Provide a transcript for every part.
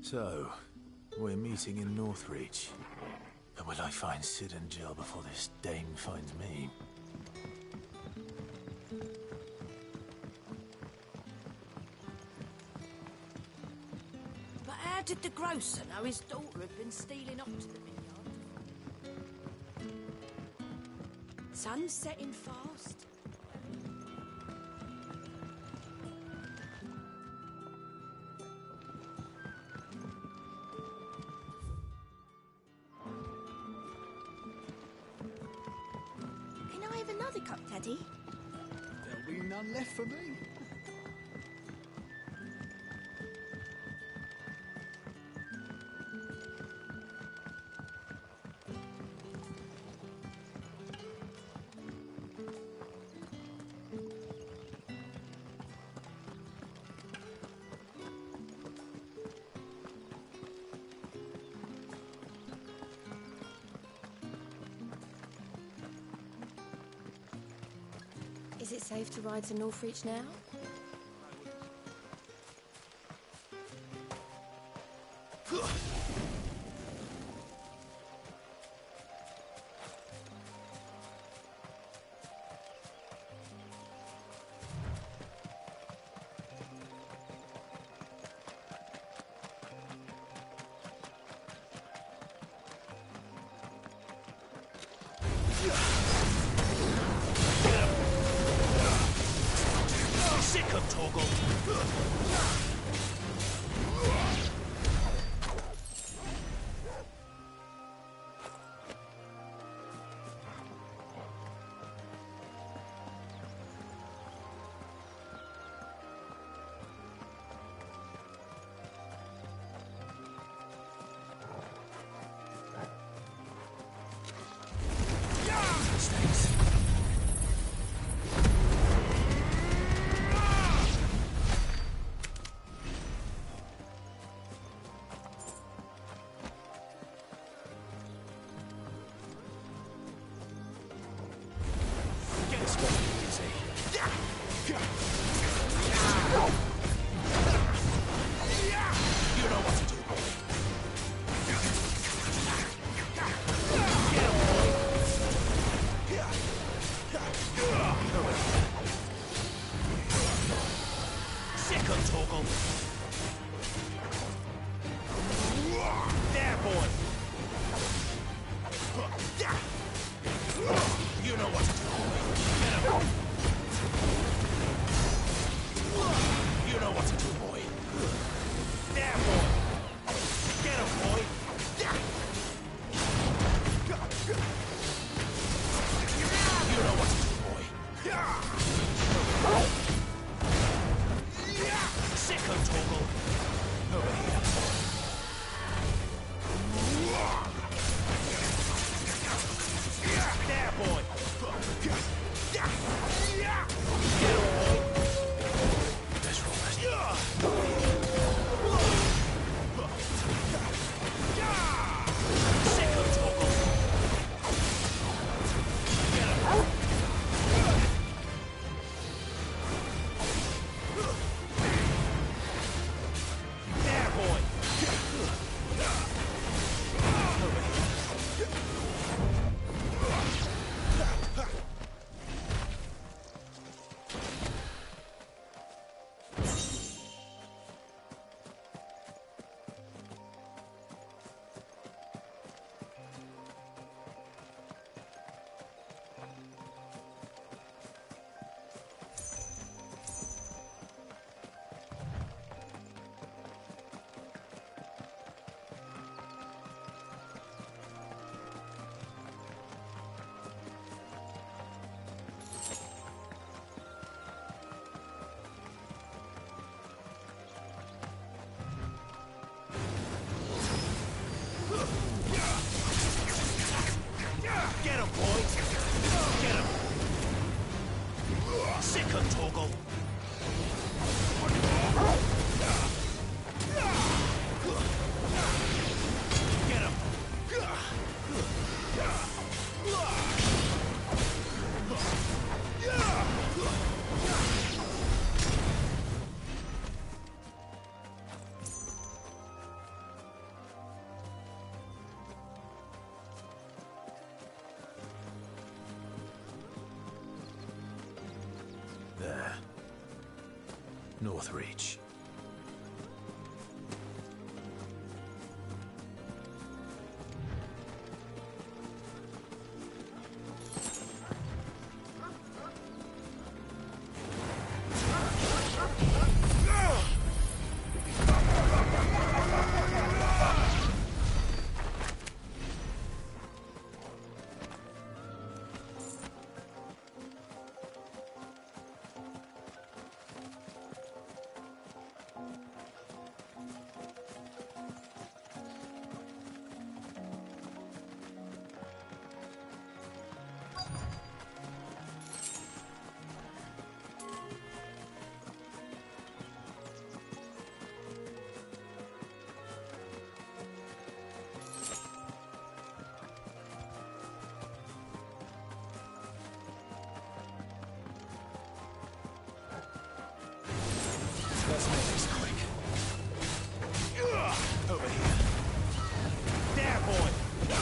So, we're meeting in Northreach. But will I find Sid and Jill before this dame finds me? But how did the grocer know his daughter had been stealing off to the vineyard? Sun's setting fast. Can I have another cup, Daddy? There'll be none left for me. Is it safe to ride to Northreach now? Sick of Torgal! Northreach. Let's make this quick. Over here. There, boy! There,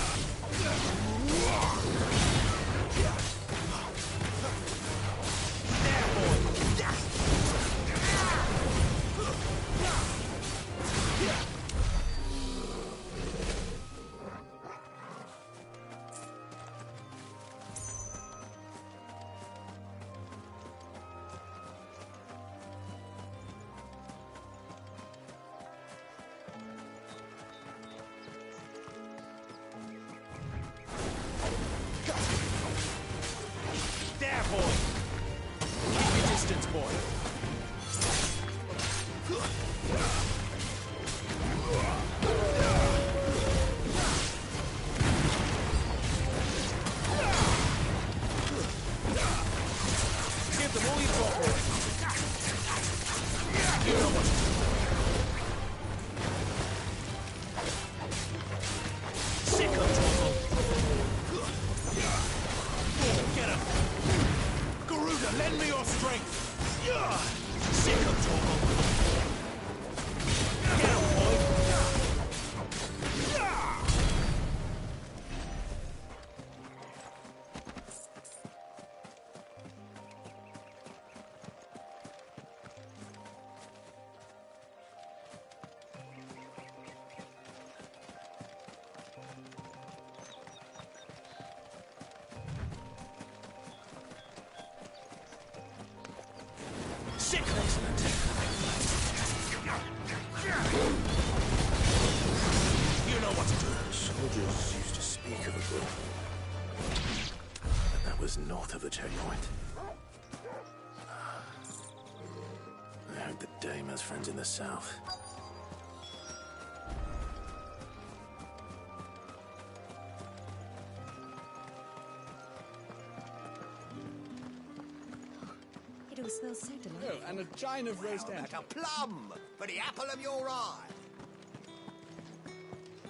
There, boy! Keep your distance, boy. Give them all you got, boy. You know what to do. Sick of trouble. Get him! Garuda, lend me your strength! Sick of trouble! Get him, boy! Sick excellent! You know what to do. Soldiers used to speak of a book. And that was north of the checkpoint. I heard the Dame has friends in the south. It all smells so delightful. Oh, and a giant of roast egg. Like a plum for the apple of your eye.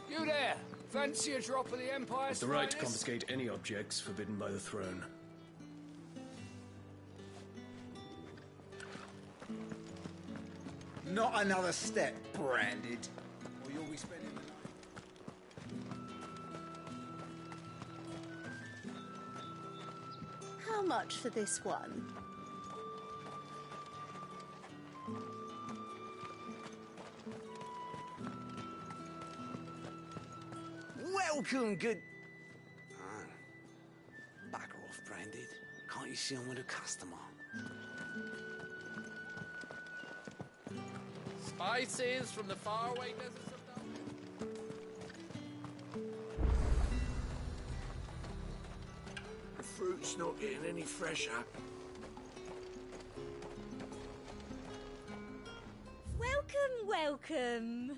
You there! Fancy a drop of the Empire's The right to finest? confiscate any objects forbidden by the throne. Not another step, branded. Or you'll be spending the night. How much for this one? Welcome, good... Oh. Bugger off, Branded. Can't you see I'm with a customer? Spices from the faraway deserts of Dublin. The fruit's not getting any fresher. Welcome, welcome.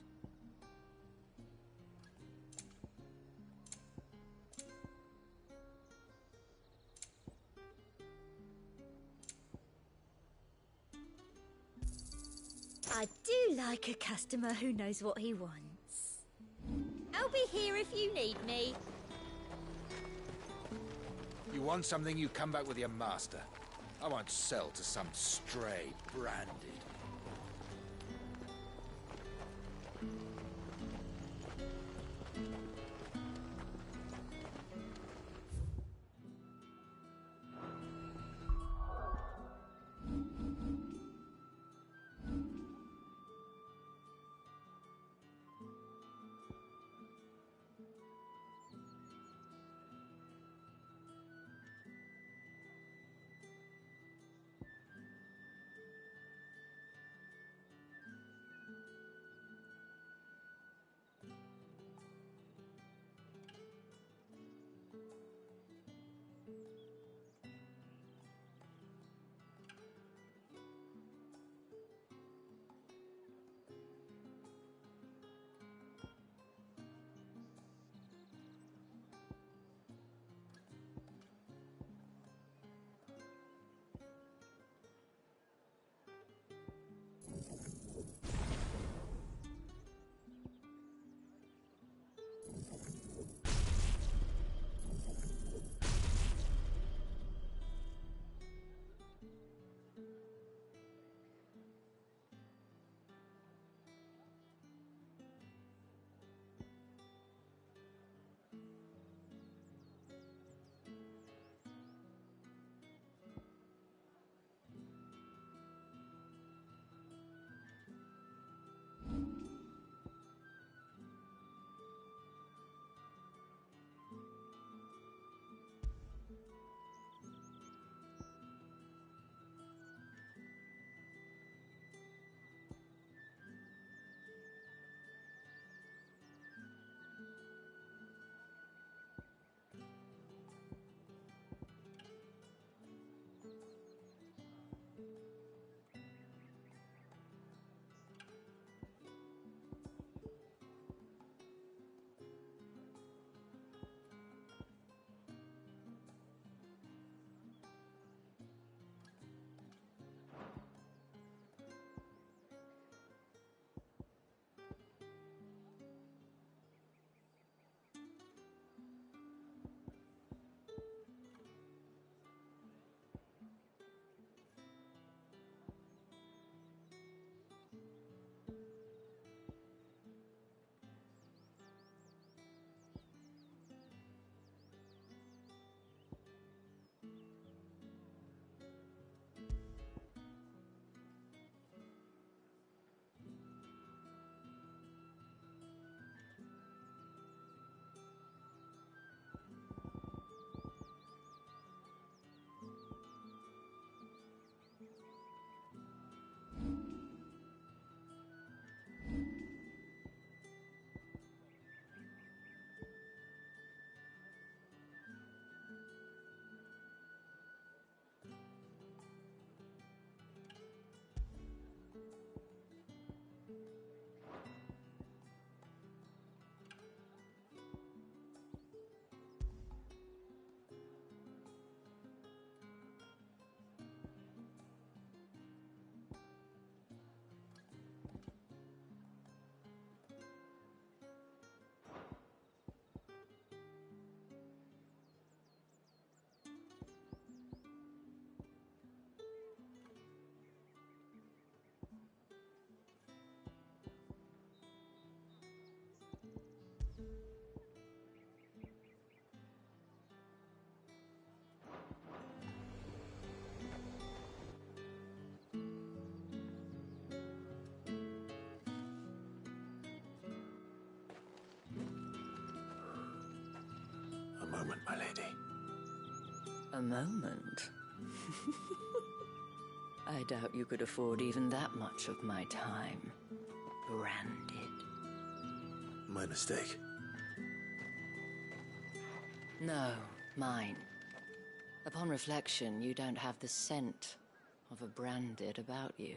I do like a customer who knows what he wants. I'll be here if you need me. You want something, you come back with your master. I won't sell to some stray branded. moment, my lady. A moment? I doubt you could afford even that much of my time. Branded. My mistake. No, mine. Upon reflection, you don't have the scent of a branded about you.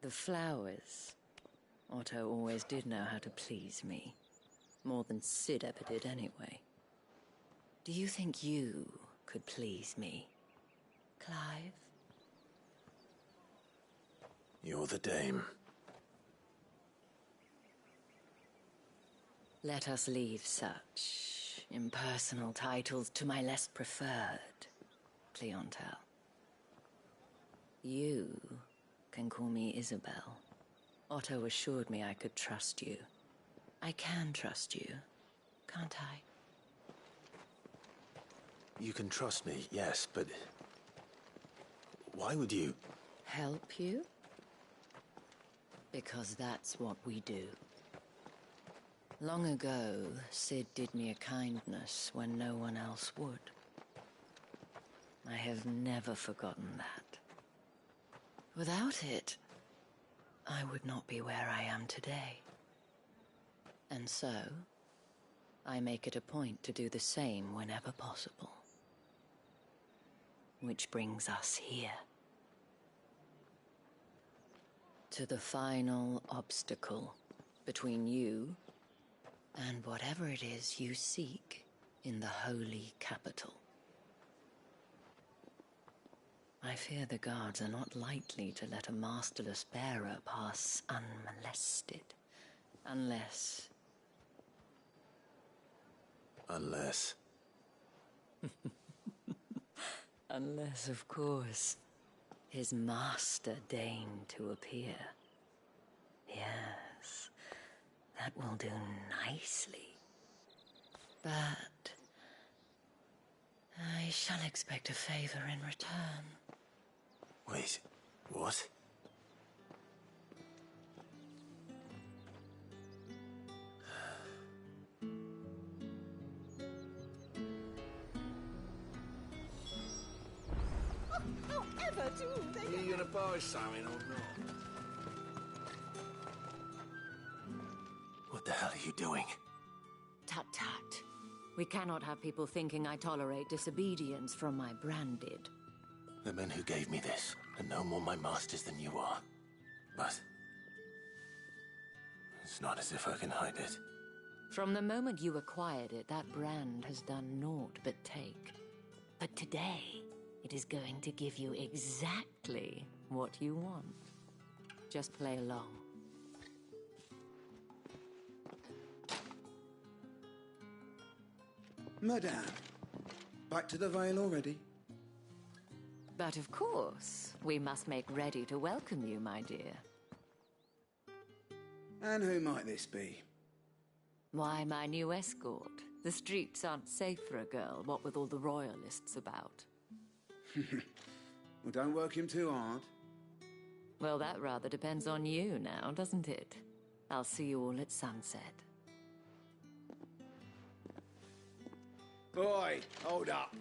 The flowers. Otto always did know how to please me. More than Sid ever did anyway. Do you think you could please me, Clive? You're the dame. Let us leave such impersonal titles to my less preferred clientele. You can call me Isabel. Otto assured me I could trust you. I can trust you, can't I? You can trust me, yes, but... why would you... Help you? Because that's what we do. Long ago, Sid did me a kindness when no one else would. I have never forgotten that. Without it, I would not be where I am today. And so, I make it a point to do the same whenever possible. Which brings us here. To the final obstacle between you and whatever it is you seek in the holy capital. I fear the guards are not likely to let a masterless bearer pass unmolested. Unless... Unless... Unless, of course, his master deigned to appear. Yes, that will do nicely. But... I shall expect a favor in return. Wait, what? However do they... Are you gonna buy something or not? What the hell are you doing? Tut-tut. We cannot have people thinking I tolerate disobedience from my branded. The men who gave me this are no more my masters than you are. But... it's not as if I can hide it. From the moment you acquired it, that brand has done naught but take. But today, it is going to give you exactly what you want. Just play along. Madame, back to the Vale already? But of course, we must make ready to welcome you, my dear. And who might this be? Why, my new escort. The streets aren't safe for a girl, what with all the royalists about. Well, don't work him too hard. Well, that rather depends on you now, doesn't it? I'll see you all at sunset. Oi, hold up.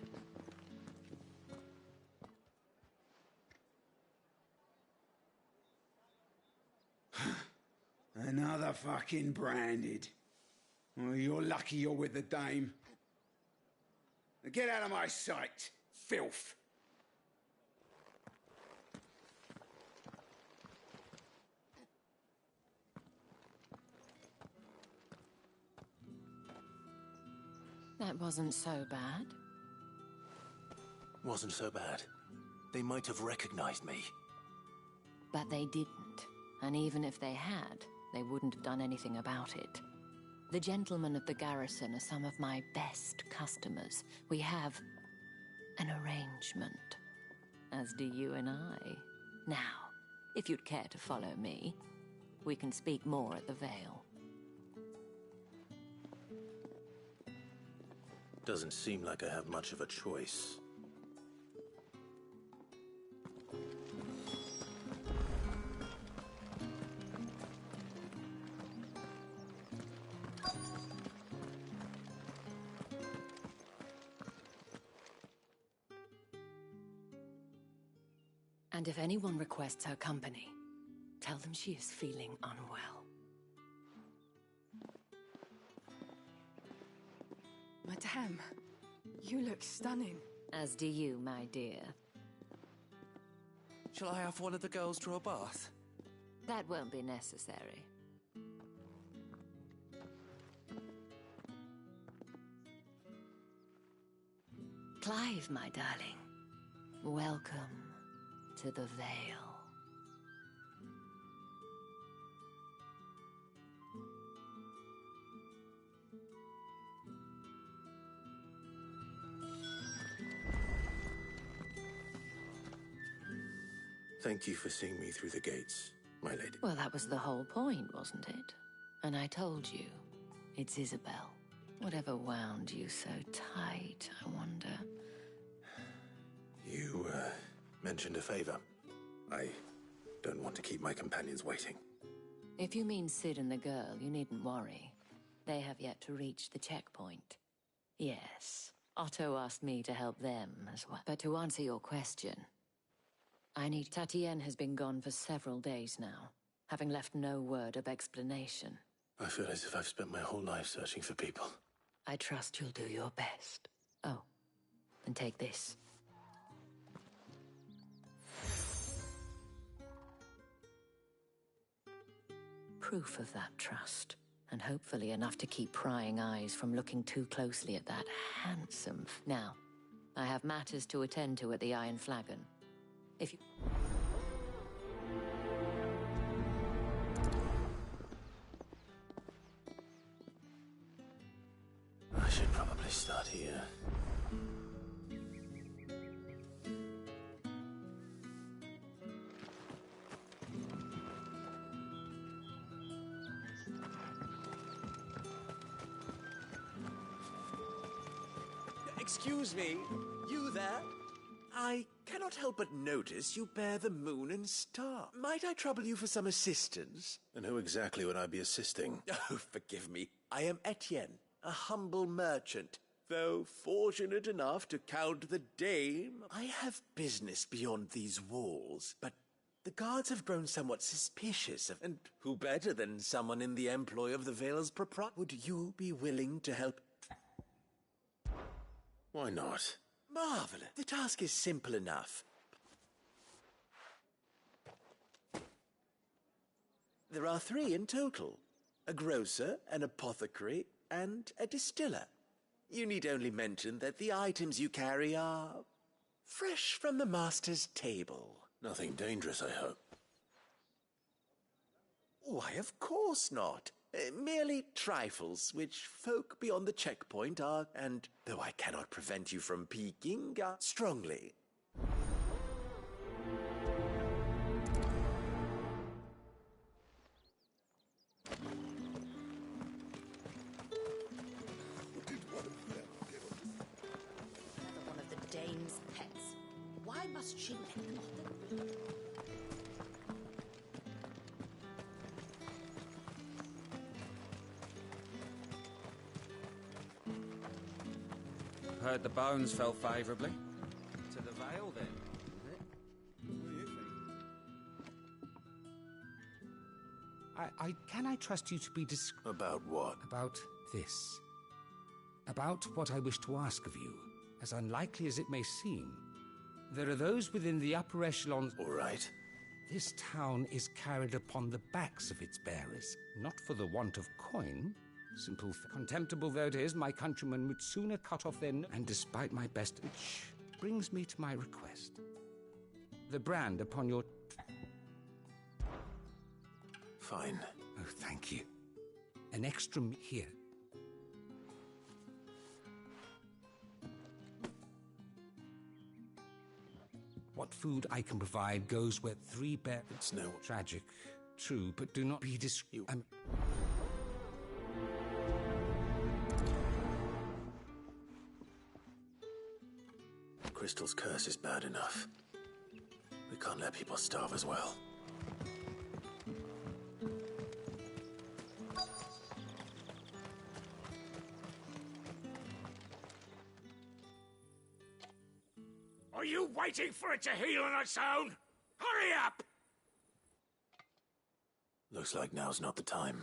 Another fucking branded. Well, you're lucky you're with the dame. Now get out of my sight, filth. That wasn't so bad. Wasn't so bad. They might have recognized me. But they didn't. And even if they had, they wouldn't have done anything about it. The gentlemen of the garrison are some of my best customers. We have an arrangement, as do you and I. Now, if you'd care to follow me, we can speak more at the Vale. Doesn't seem like I have much of a choice. And if anyone requests her company, tell them she is feeling unwell. Madame, you look stunning. As do you, my dear. Shall I have one of the girls draw a bath? That won't be necessary. Clive, my darling. Welcome to the Vale. Thank you for seeing me through the gates, my lady. Well, that was the whole point, wasn't it? And I told you, it's Isabel. Whatever wound you so tight, I wonder. You, mentioned a favor. I don't want to keep my companions waiting. If you mean Sid and the girl, you needn't worry. They have yet to reach the checkpoint. Yes, Otto asked me to help them as well. But to answer your question, Tatienne has been gone for several days now, having left no word of explanation. I feel as if I've spent my whole life searching for people. I trust you'll do your best. Oh, and take this. Proof of that trust, and hopefully enough to keep prying eyes from looking too closely at that handsome... Now, I have matters to attend to at the Iron Flagon. If you... I should probably start here. Excuse me, you there? I cannot help but notice you bear the moon and star. Might I trouble you for some assistance? And who exactly would I be assisting? Oh, forgive me. I am Etienne, a humble merchant. Though fortunate enough to count the dame, I have business beyond these walls. But the guards have grown somewhat suspicious of... And who better than someone in the employ of the Vale's proprietor? Would you be willing to help? Why not? Marvelous. The task is simple enough. There are 3 in total. A grocer, an apothecary, and a distiller. You need only mention that the items you carry are fresh from the master's table. Nothing dangerous, I hope. Why, of course not. Merely trifles, which folk beyond the checkpoint are, and though I cannot prevent you from peeking, strongly. One of the dame's pets. Why must she let them off the... Heard the bones fell favourably. To the Vale, then, is it? What do you think? Can I trust you to be About what? About this. About what I wish to ask of you, as unlikely as it may seem. There are those within the upper echelons... All right. This town is carried upon the backs of its bearers, not for the want of coin. Simple, contemptible though it is, my countrymen would sooner cut off their and despite my best, which brings me to my request. The brand upon your... Fine. Oh, thank you. An extra here. What food I can provide goes where 3 bear... It's no... Tragic. True, but do not be Crystal's curse is bad enough. We can't let people starve as well. Are you waiting for it to heal on its own? Looks like now's not the time.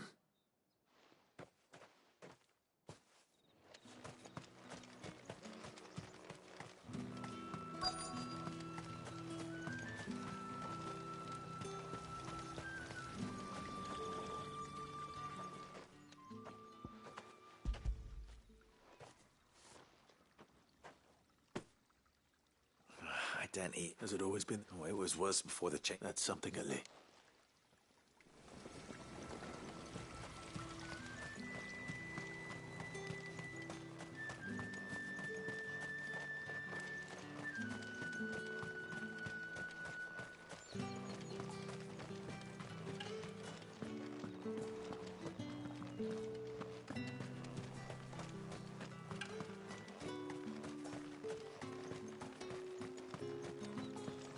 Identity. Has it always been? Oh, it was worse before the check. That's something, Ali.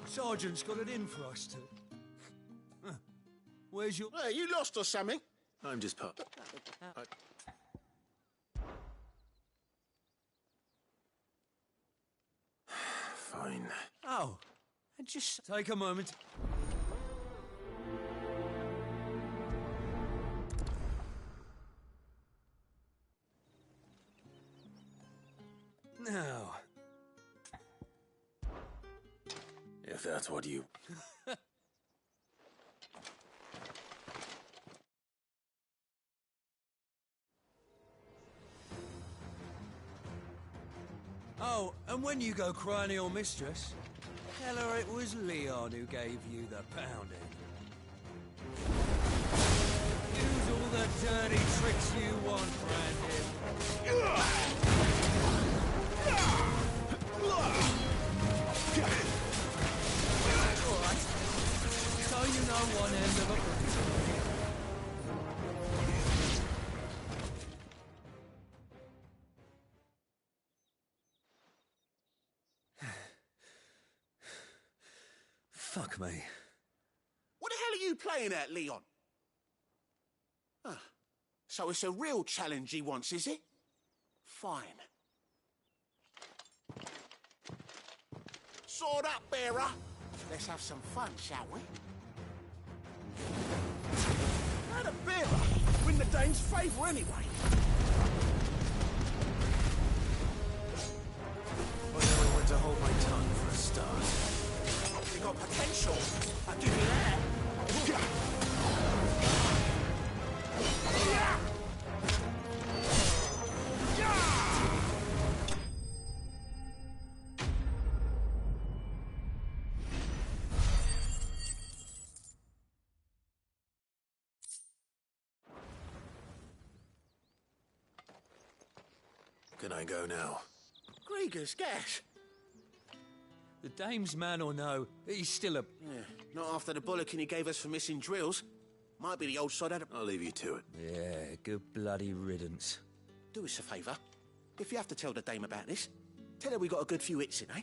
Sergeant's got it in for us two. Huh. Where's your... Hey, you lost or something? I'm just part. Fine. Oh, just take a moment. Now... If that's what you... Oh, and when you go crying to your mistress, tell her it was Leon who gave you the pounding. Use all the dirty tricks you want, Brandon. So you know one end of a brick. Fuck me. What the hell are you playing at, Leon? Ah, so it's a real challenge he wants, is it? Fine. Sword up, bearer. Let's have some fun, shall we? How the bearer win the dame's favour anyway? I know when to hold my tongue for a start. You got potential. I'll give you that. Can I go now? Grieger's gas. The dame's man or no, he's still a... Yeah, not after the bollocking he gave us for missing drills. Might be the old sod had a... I'll leave you to it. Yeah, good bloody riddance. Do us a favour. If you have to tell the dame about this, tell her we got a good few hits in, eh?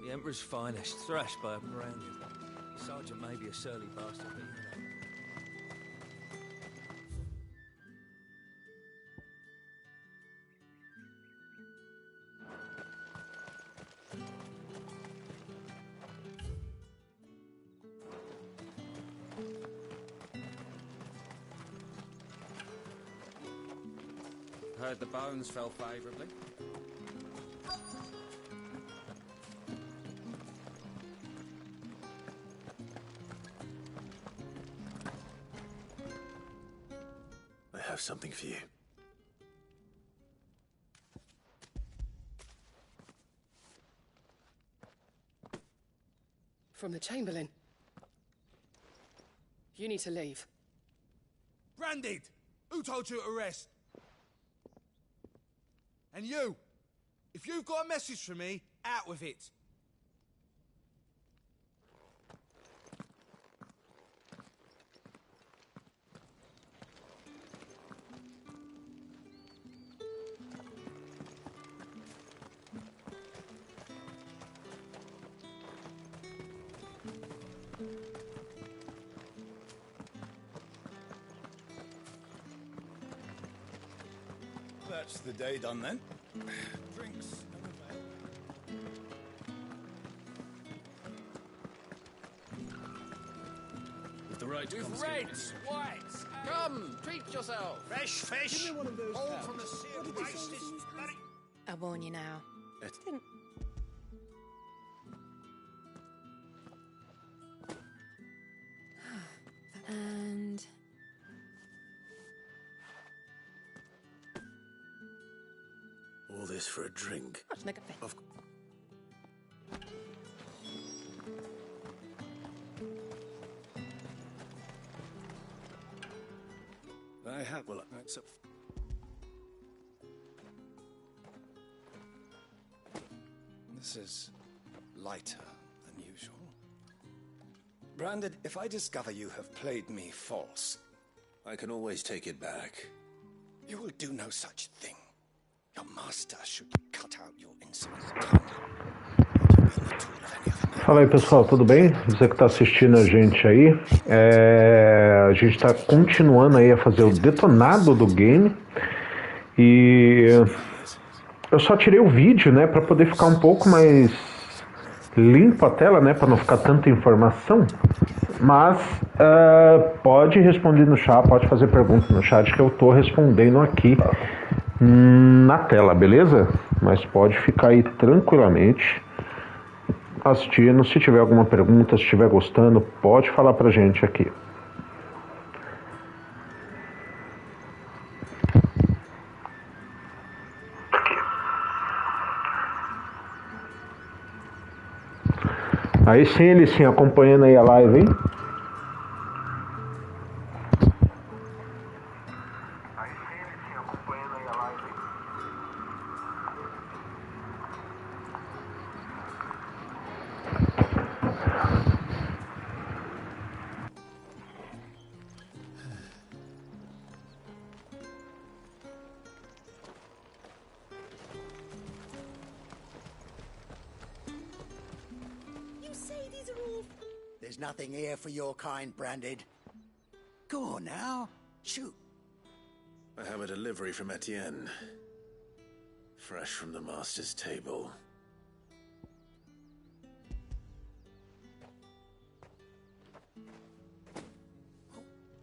The Emperor's finest, thrashed by a branded. Sergeant may be a surly bastard, but you know. Heard the bones fell favourably. I have something for you. From the Chamberlain. You need to leave. Branded! Who told you to arrest? And you! If you've got a message for me, out with it. That's the day done then. Drinks. With the right reds, whites. Come, treat yourself. Fresh fish. All from the sea of rice. I warn you now. Didn't. And All this for a drink. let's make a fit. Of I have. Well, that's a. This is lighter than usual. Branded, if I discover you have played me false, I can always take it back. you will do no such thing. Your master should cut out your insolent tongue. Fala aí pessoal, tudo bem? Você que está assistindo a gente aí, a gente está continuando aí a fazer o detonado do game e eu só tirei o vídeo, né, para poder ficar um pouco mais limpo a tela, né, para não ficar tanta informação, mas pode responder no chat, pode fazer pergunta no chat que eu tô respondendo aqui na tela, beleza? Mas pode ficar aí tranquilamente assistindo. Se tiver alguma pergunta, se estiver gostando, pode falar pra gente aqui. Aí sim, ele sim, acompanhando aí a live, hein? There's nothing here for your kind, Branded. Go on now. Shoot. I have a delivery from Etienne. Fresh from the master's table.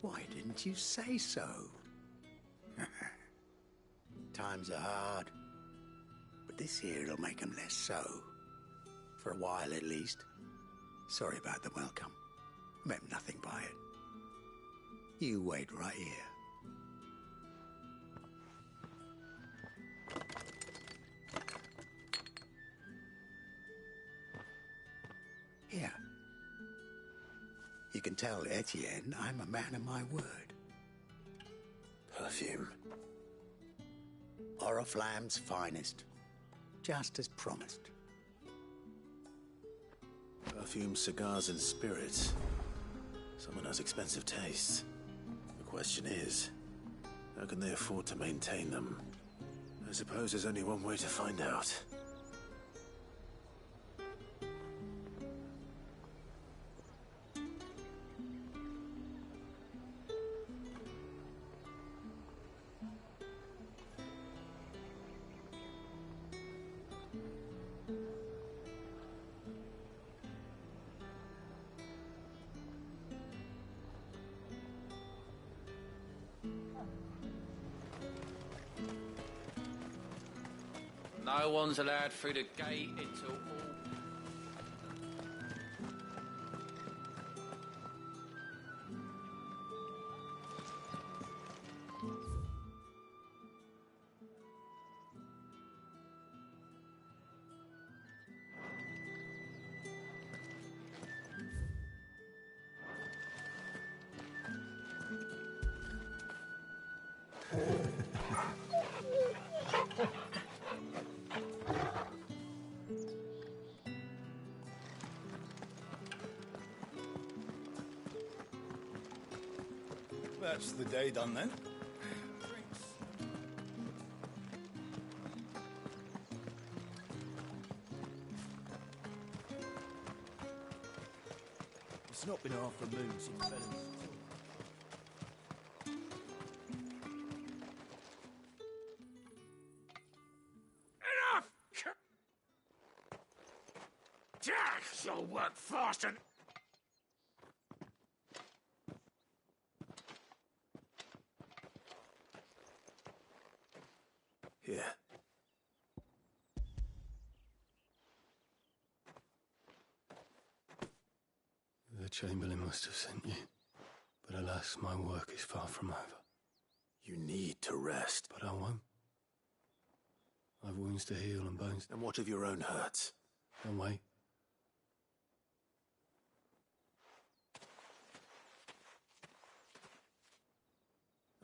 Why didn't you say so? Times are hard. But this here'll make 'em less so. For a while, at least. Sorry about the welcome. Meant nothing by it. You wait right here. Here. You can tell Etienne I'm a man of my word. Perfume. Oriflamme's finest. Just as promised. Perfume, cigars, and spirits. Someone has expensive tastes. The question is, how can they afford to maintain them? I suppose there's only one way to find out. No one's allowed through the gate until all... That's the day done then. It's not been half a moon since Venom's. This'll work fast and... Here. The Chamberlain must have sent you. But alas, my work is far from over. You need to rest. But I won't. I've wounds to heal and bones. And what of your own hurts? Don't wait.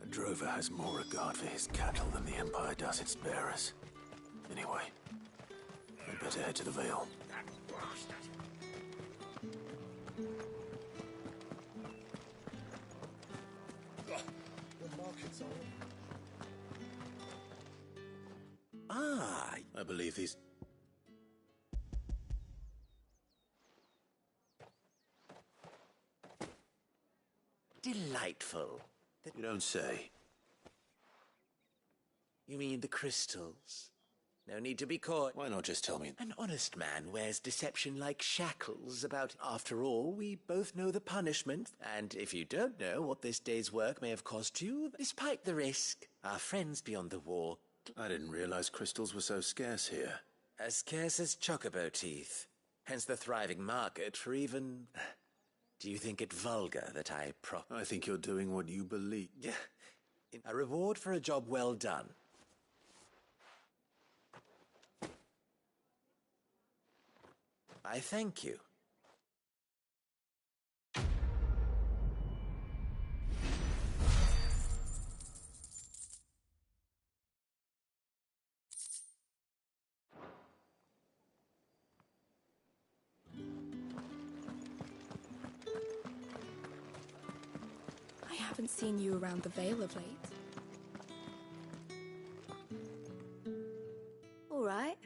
A drover has more regard for his cattle than the Empire does its bearers. Anyway, I'd better head to the Vale. That bastard! Ah, I believe these... Delightful. You don't say. You mean the crystals? No need to be caught. Why not just tell me? An honest man wears deception like shackles about... After all, we both know the punishment. And if you don't know what this day's work may have cost you, despite the risk, our friends beyond the wall... I didn't realize crystals were so scarce here. As scarce as chocobo teeth. Hence the thriving market for even... Do you think it vulgar that I I think you're doing what you believe. A reward for a job well done. I thank you. I haven't seen you around the Vale of late. All right.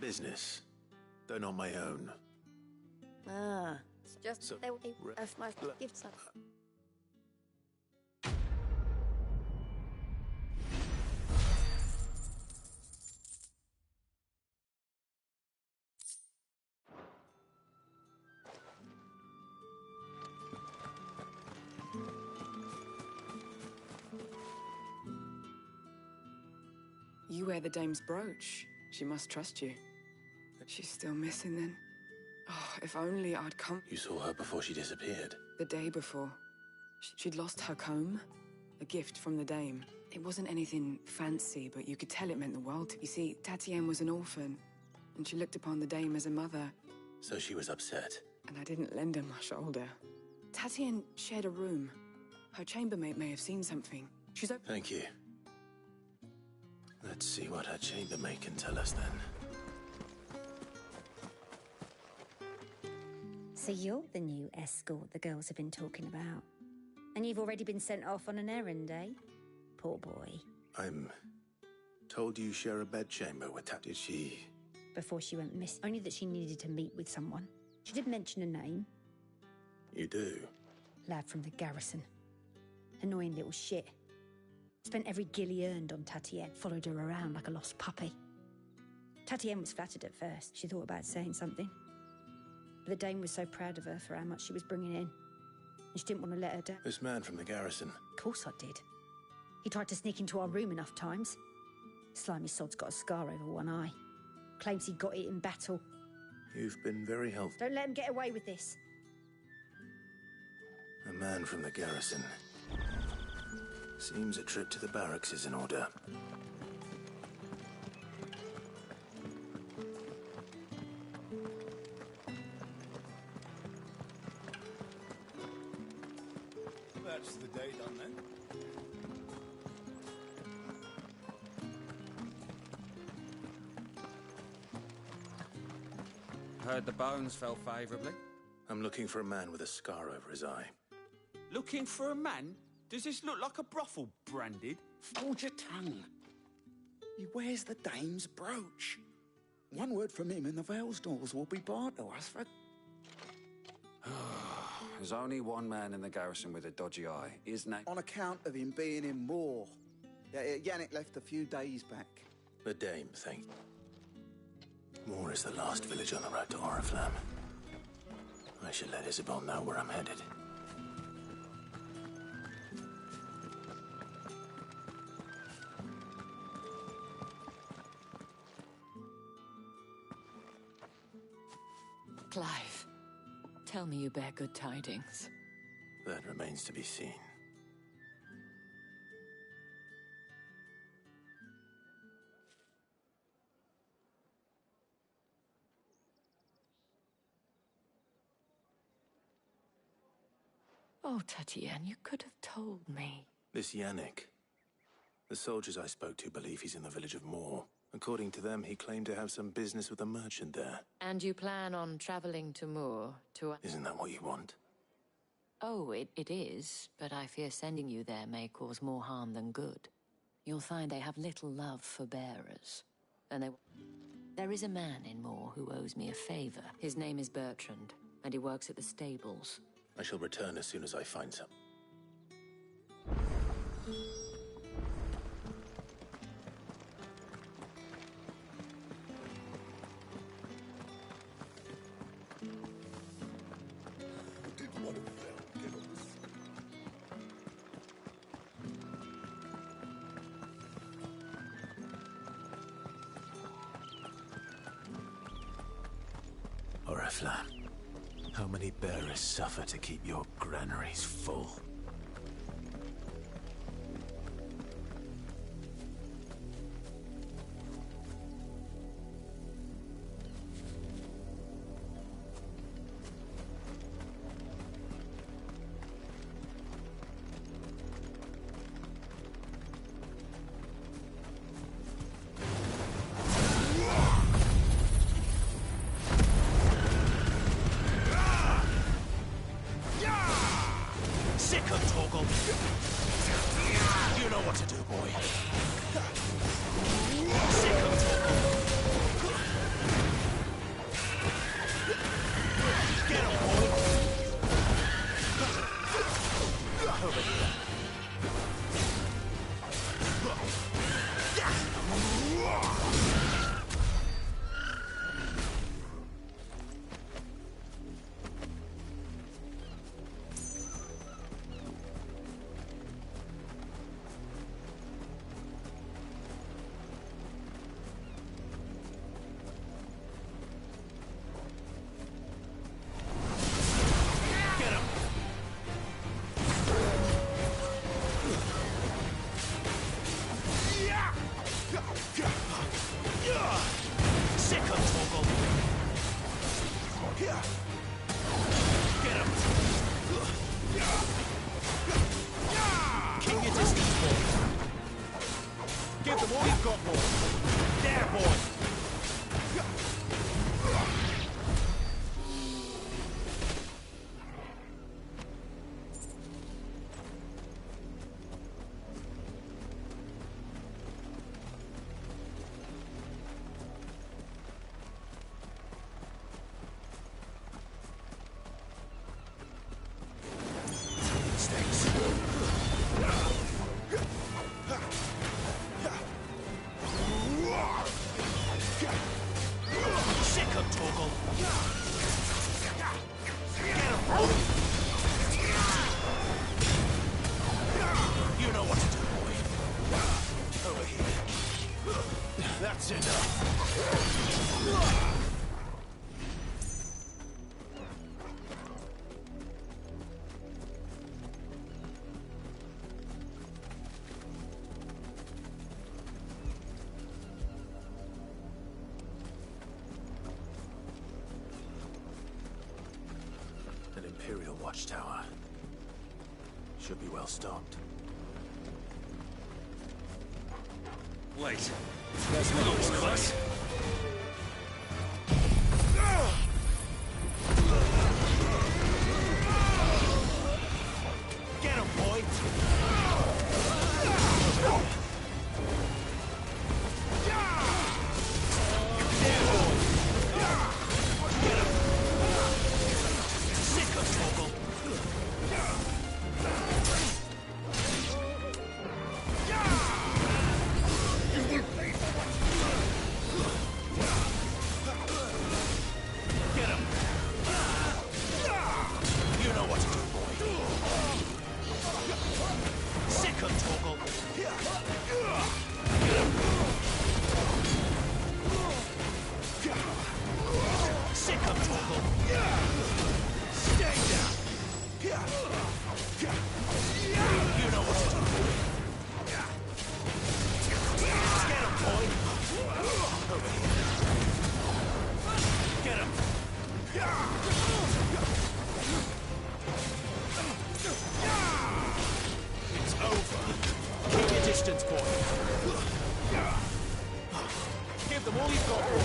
Business, though not my own. Ah, it's just So, they will be of my gifts. You wear the dame's brooch. She must trust you. She's still missing then. Oh, if only I'd come... You saw her before she disappeared. The day before. She'd lost her comb. A gift from the dame. It wasn't anything fancy, but you could tell it meant the world to... You see, Tatienne was an orphan, and she looked upon the dame as a mother. So she was upset. And I didn't lend her my shoulder. Tatienne shared a room. Her chambermaid may have seen something. She's open... Thank you. Let's see what her chambermaid can tell us then. So you're the new escort the girls have been talking about. And you've already been sent off on an errand, eh? Poor boy. I'm told you share a bedchamber with Tat. Did she? Before she went missing. Only that she needed to meet with someone. She did mention a name. You do? Lad from the garrison. Annoying little shit. Spent every guil he earned on Tatienne. Followed her around like a lost puppy. Tatienne was flattered at first. She thought about saying something. But the dame was so proud of her for how much she was bringing in. And she didn't want to let her down. This man from the garrison. Of course I did. He tried to sneak into our room enough times. Slimy sod's got a scar over one eye. Claims he got it in battle. You've been very helpful. Don't let him get away with this. A man from the garrison. Seems a trip to the barracks is in order. That's the day done then. Heard the bones fell favourably. I'm looking for a man with a scar over his eye. Looking for a man? Does this look like a brothel, Branded? Hold your tongue. He wears the dame's brooch. One word from him and the Vale's doors will be barred to us for... There's only one man in the garrison with a dodgy eye. His name... On account of him being in war. Yeah, Yannick left a few days back. The dame, thank you. Moor is the last village on the road to Oriflamme. I should let Isabel know where I'm headed. Clive, tell me you bear good tidings. That remains to be seen. Oh, Tatienne, you could have told me. This Yannick. The soldiers I spoke to believe he's in the village of Moor. According to them, he claimed to have some business with a merchant there. And you plan on traveling to Moor to... Isn't that what you want? Oh, it is, but I fear sending you there may cause more harm than good. You'll find they have little love for bearers. And there is a man in Moor who owes me a favor. His name is Bertrand, and he works at the stables. I shall return as soon as I find some. Oriflamme, how many bearers suffer to keep your granaries full? You know what to do, boy. Get him, boy. Over here. Give them all you've got, boy. There, boy. That's enough. An Imperial watchtower. Should be well stocked. Wait. That's not always close. Get him, boy! Give them all you've got, boy.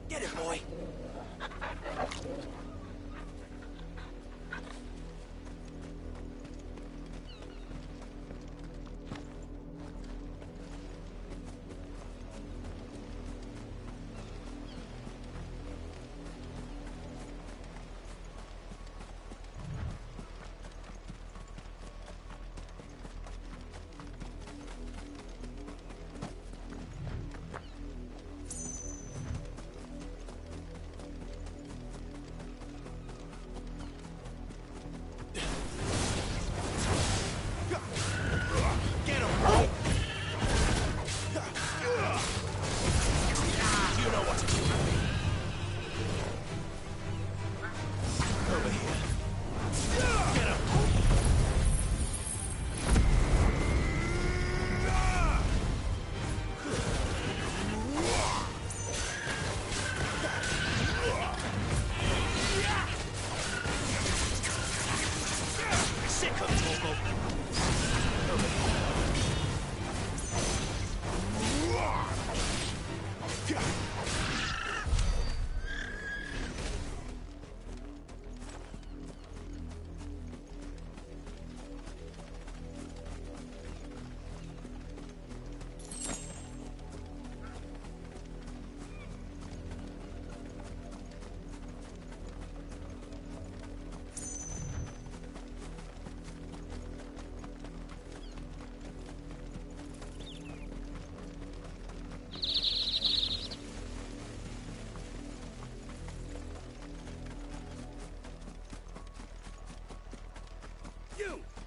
Get it, boy.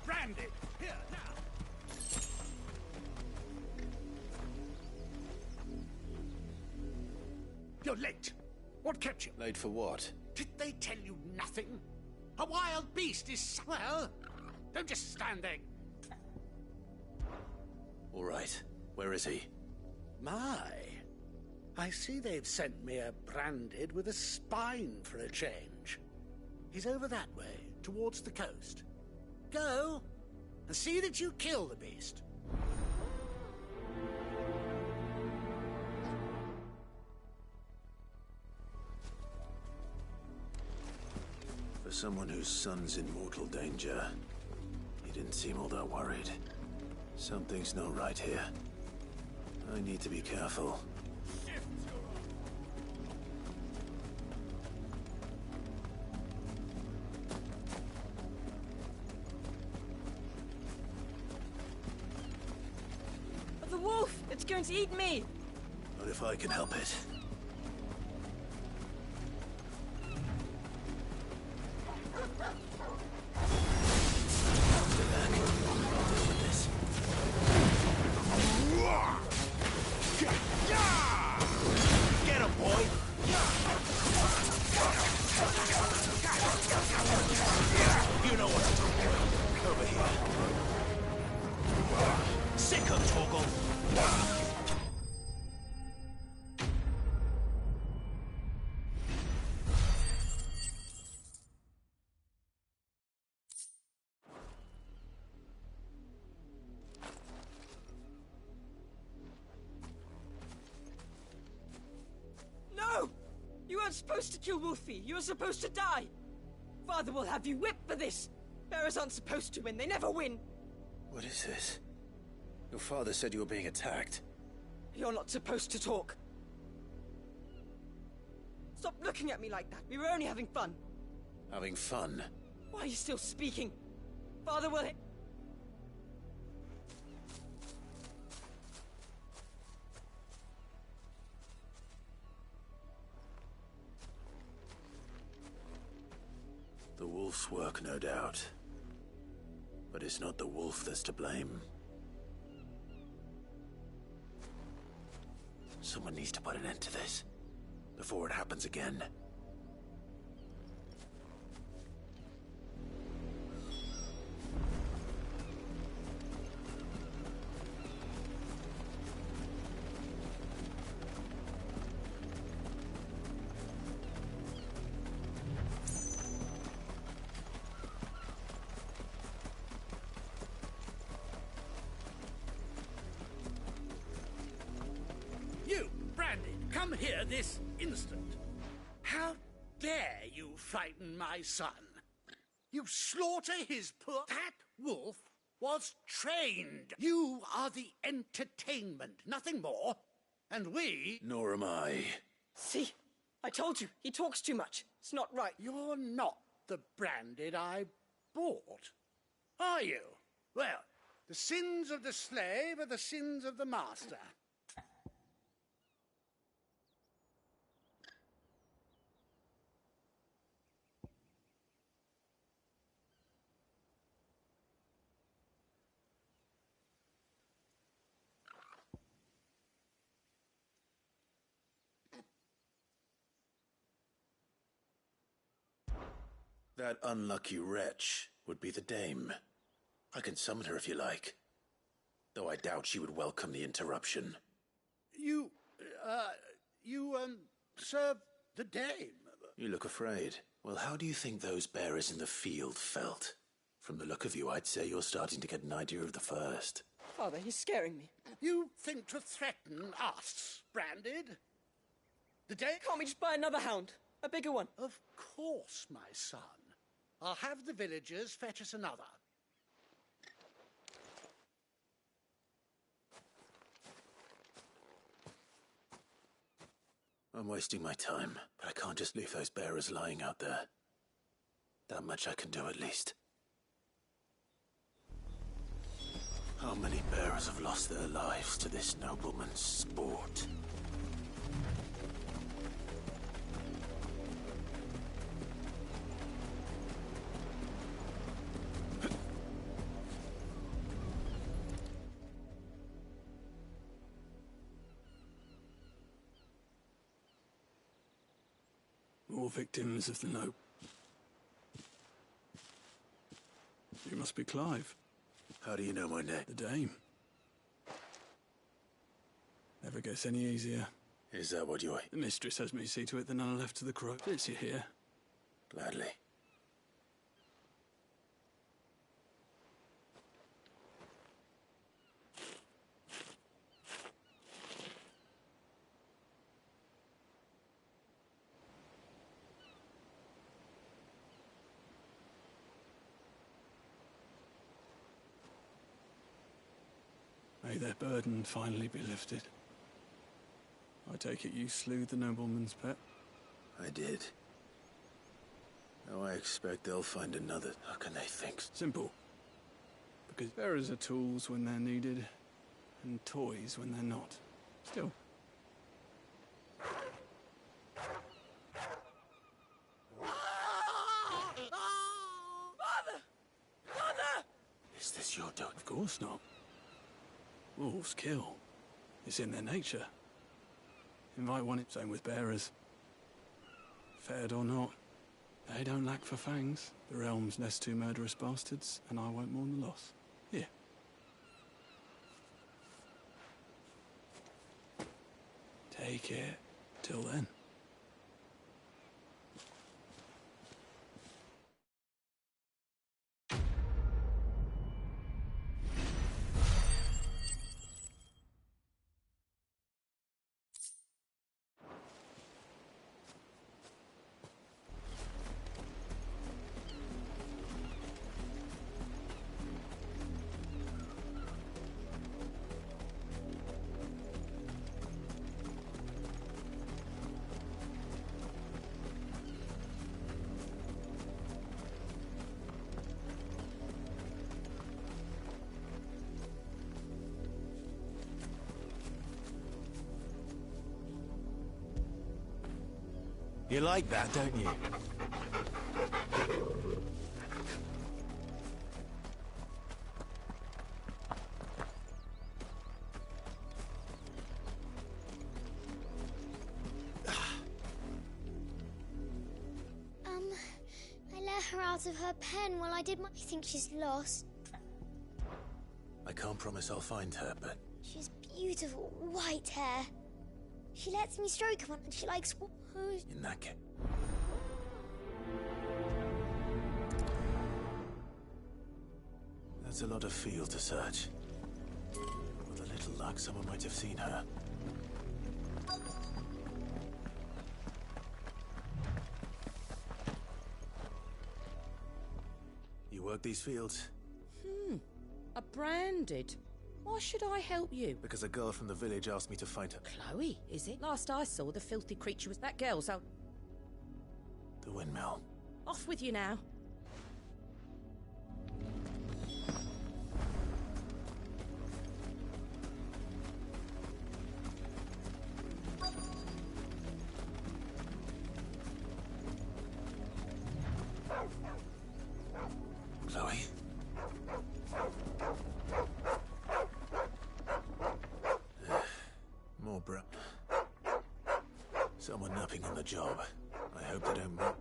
Branded! Here, now! You're late. What kept you? Late for what? Did they tell you nothing? A wild beast is... well, don't just stand there. All right. Where is he? My. I see they've sent me a branded with a spine for a change. He's over that way, towards the coast. Go, and see that you kill the beast. For someone whose son's in mortal danger, he didn't seem all that worried. Something's not right here. I need to be careful. The wolf! It's going to eat me! Not if I can help it. Get him, boy! You know what to do. Over here. Sick of Torgal. No! You weren't supposed to kill Wolfie. You were supposed to die. Father will have you whipped for this. Bearers aren't supposed to win. They never win. What is this? Your father said you were being attacked. You're not supposed to talk. Stop looking at me like that. We were only having fun. Having fun? Why are you still speaking? Father will... The wolf's work, no doubt. But it's not the wolf that's to blame. Someone needs to put an end to this, before it happens again. Come here this instant. How dare you frighten my son? You slaughter his poor... That wolf was trained. You are the entertainment, nothing more. And we... Nor am I. See? I told you, he talks too much. It's not right. You're not the branded I bought, are you? Well, the sins of the slave are the sins of the master. That unlucky wretch would be the dame. I can summon her if you like. Though I doubt she would welcome the interruption. You serve the dame? You look afraid. Well, how do you think those bearers in the field felt? From the look of you, I'd say you're starting to get an idea of the first. Father, he's scaring me. You think to threaten us, branded? The dame? Can't we just buy another hound? A bigger one? Of course, my son. I'll have the villagers fetch us another. I'm wasting my time, but I can't just leave those bearers lying out there. That much I can do at least. How many bearers have lost their lives to this nobleman's sport? More victims of the nope. You must be Clive. How do you know my name? The Dame. Never gets any easier. Is that what you're... The mistress has me see to it that none are left to the crow. It's you here. Gladly. May their burden finally be lifted. I take it you slew the nobleman's pet? I did. Now I expect they'll find another. How can they think? Simple. Because bearers are tools when they're needed, and toys when they're not. Still. Father! Father! Is this your doing? Of course not. Wolves kill. It's in their nature. Invite one, same with bearers. Fed or not, they don't lack for fangs. The realm's nest two murderous bastards, and I won't mourn the loss. Here. Take it. Till then. You like that, don't you? I let her out of her pen while I did my... I think she's lost. I can't promise I'll find her, but... She's beautiful white hair. She lets me stroke her and she likes... In that case... That's a lot of field to search. With a little luck, someone might have seen her. work these fields? A branded. Why should I help you? Because a girl from the village asked me to find her. Chloe, is it? Last I saw, the filthy creature was that girl, so... The windmill. Off with you now. Chloe? More bro. Someone napping on the job. I hope they don't move.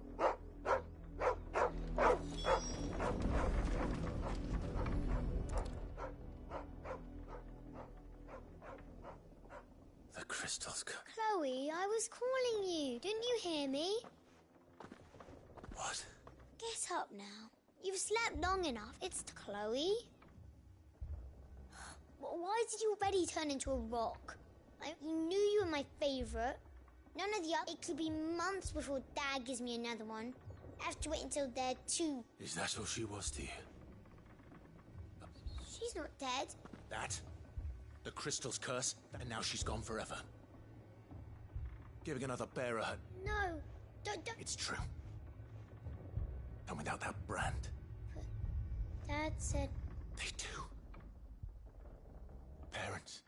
The crystals. Chloe, I was calling you. Didn't you hear me? What? Get up now. You've slept long enough. It's Chloe. Why did you already turn into a rock? You knew you were my favourite. None of the other. It could be months before Dad gives me another one. I have to wait until they're 2. Is that all she was to you? She's not dead. That? The crystal's curse, and now she's gone forever. Giving another bearer her... No. Don't. It's true. And without that brand... Dad said... They do. Parents.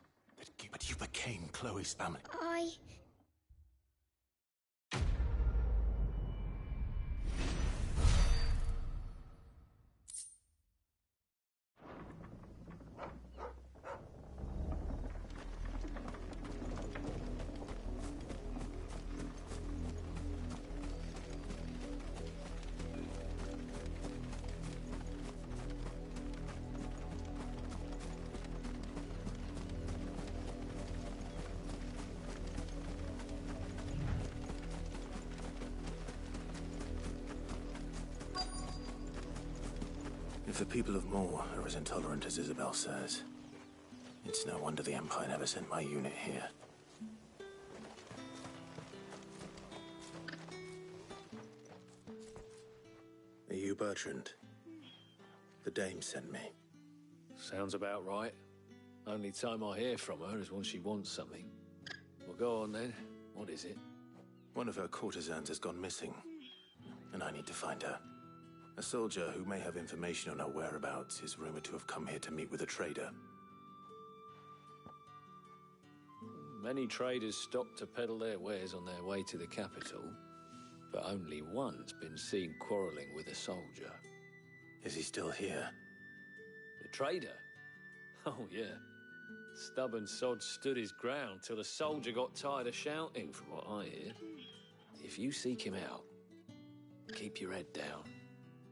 But you became Chloe's family. If the people of Moor are as intolerant as Isabel says, it's no wonder the Empire never sent my unit here. Are you Bertrand? The dame sent me. Sounds about right. Only time I hear from her is when she wants something. Well, go on then. What is it? One of her courtesans has gone missing, and I need to find her. A soldier who may have information on her whereabouts is rumored to have come here to meet with a trader. Many traders stop to peddle their wares on their way to the capital, but only one's been seen quarrelling with a soldier. Is he still here? The trader? Oh, yeah. Stubborn sod stood his ground till the soldier got tired of shouting, from what I hear. If you seek him out, keep your head down.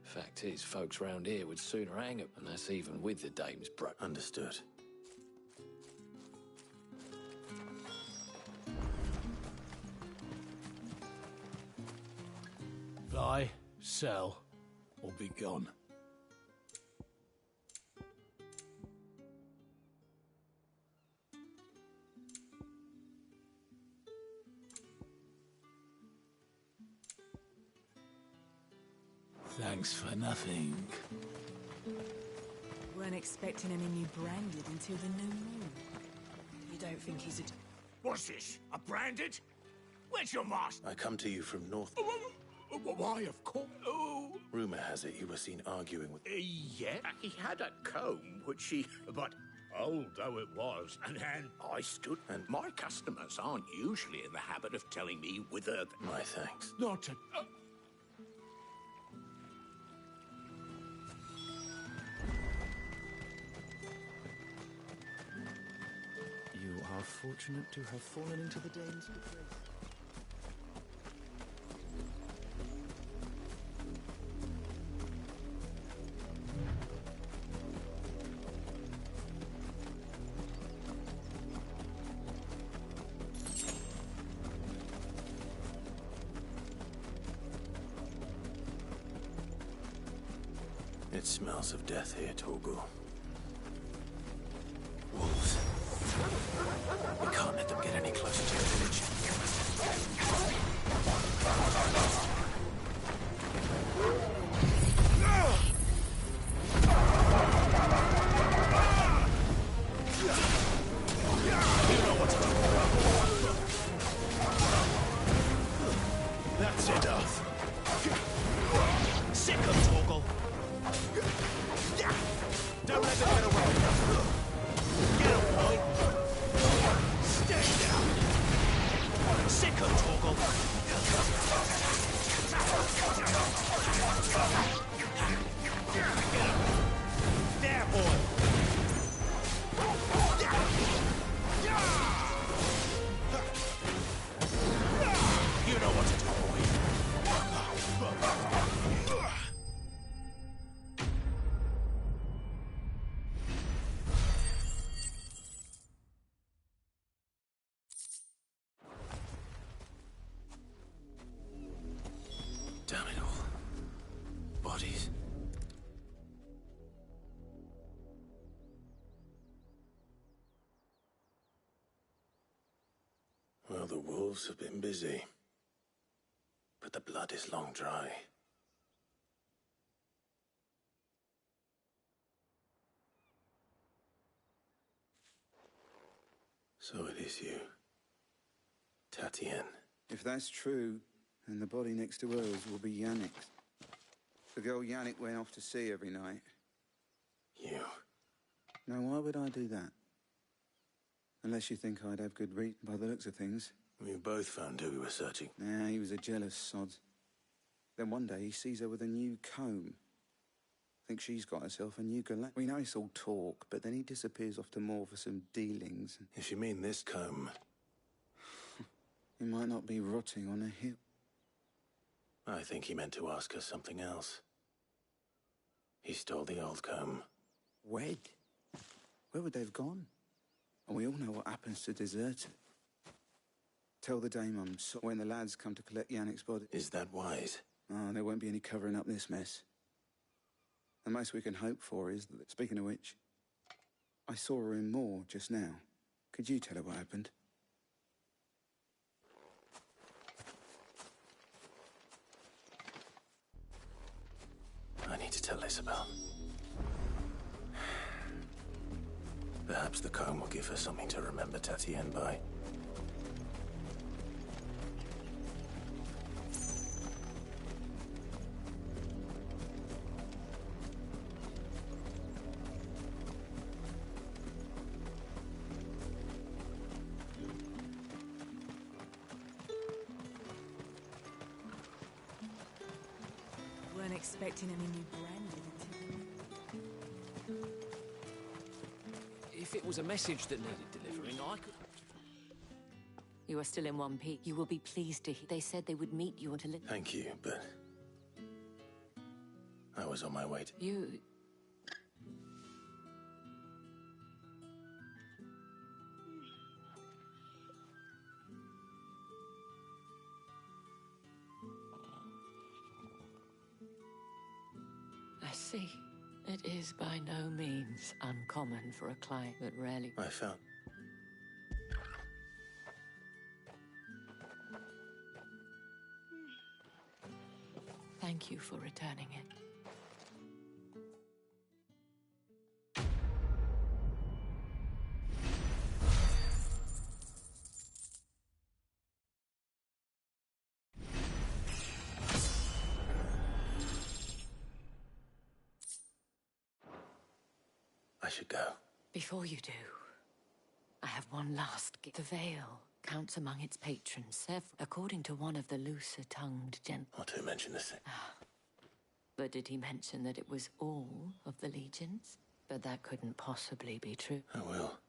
Fact is, folks round here would sooner hang him, and that's even with the dame's bro. Understood. Buy, sell, or be gone. Thanks for nothing. Weren't expecting any new branded until the new moon. You don't think he's a... What's this? A branded? Where's your master? I come to you from North... Why, of course. Oh. Rumor has it you were seen arguing with... Yeah, he had a comb, which he... But old though it was, and I stood... And my customers aren't usually in the habit of telling me whither... My thanks. Not a... You are fortunate to have fallen into the dame's disgrace. It smells of death here, Torgal. Wolves. We can't let them get any closer to the village. Well, the wolves have been busy. But the blood is long dry. So it is you, Tatienne. If that's true, then the body next to hers will be Yannick's. The girl Yannick went off to see every night. You? Now, why would I do that? Unless you think I'd have good reason by the looks of things. We both found who we were searching. Nah, he was a jealous sod. Then one day he sees her with a new comb. Thinks she's got herself a new galette. We know it's all talk, but then he disappears off to more for some dealings. If you mean this comb... He might not be rotting on a hip. I think he meant to ask her something else. He stole the old comb. Wed? Where would they have gone? And we all know what happens to deserters. Tell the dame I'm sorry when the lads come to collect Yannick's body. Is that wise? Oh, there won't be any covering up this mess. The most we can hope for is that, speaking of which, I saw her in Moor just now. Could you tell her what happened? I need to tell Isabel. Perhaps the comb will give her something to remember Tatienne by. Weren't expecting any new branding. If it was a message that needed delivering, I could... You are still in one piece. You will be pleased to hear. They said they would meet you until... Thank you, but... I was on my way to... You... I see. It is by no means uncommon for a client that rarely... I found... Thank you for returning it. I should go. Before you do, I have one last gift. The veil counts among its patrons, several, according to one of the looser-tongued gentlemen. Not to mention this thing. But did he mention that it was all of the legions? But that couldn't possibly be true. I will.